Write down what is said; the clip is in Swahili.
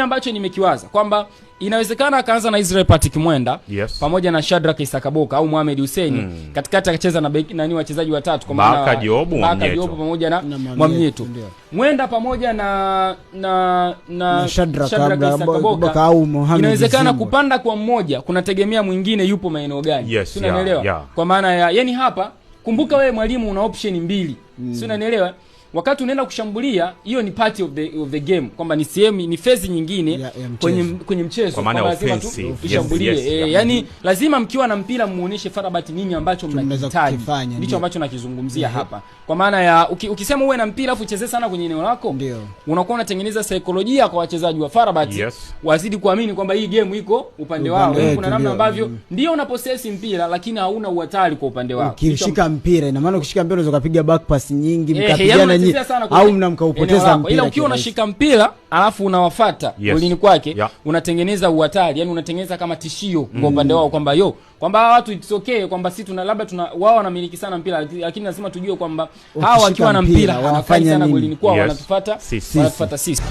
ambacho nimekiwaza kwamba inawezekana akaanza na Israel Patrick Mwenda pamoja na Shadrack Isakaboka au Mohamed Hussein katikati akacheza na nani wachezaji watatu kwa maana Baka Diobu pamoja na Mwamnyeto. Mwenda pamoja na Shadrack Isakaboka au Mohamed. Inawezekana kupanda kwa mmoja kunategemea mwingine yupo maeneo gani. Unanielewa? Kwa maana ya yani hapa kumbuka wewe mwalimu una option mbili. Unanielewa? Wakati unaenda kushambulia, hiyo ni part of the game, kwamba ni sehemu, ni phase nyingine kwenye mchezo, kwa maana lazima tushambulie. Yani lazima mkiwa na mpira muoneshe Farabat nini ambacho mnahitaji. Ndicho ambacho nakizungumzia hapa. Kwa maana ya ukisema uwe na mpira afu ucheze sana kwenye eneo lako, unakuwa unatengeneza saikolojia kwa wachezaji wa Farabat wazidi kuamini kwamba hii game iko upande wao. Kuna namna ambavyo ndio una possess mpira lakini hauna uhatari kwa upande wao. Ukishika mpira ina maana ukishika mpira unaweza kupiga back pass nyingi mkapigana au mnamkaupoteza mpira. Ila ukiwa unashika mpira alafu unawafuata golini kwake, unatengeneza uhatari, yani unatengeneza kama tishio kwa upande wao kwamba kwamba watu it's okay kwamba sisi labda wao wanamiliki sana mpira, lakini lazima tujue kwamba hawa wakiwa na mpira wanafanya sana golini kwao, wanatufuata sisi.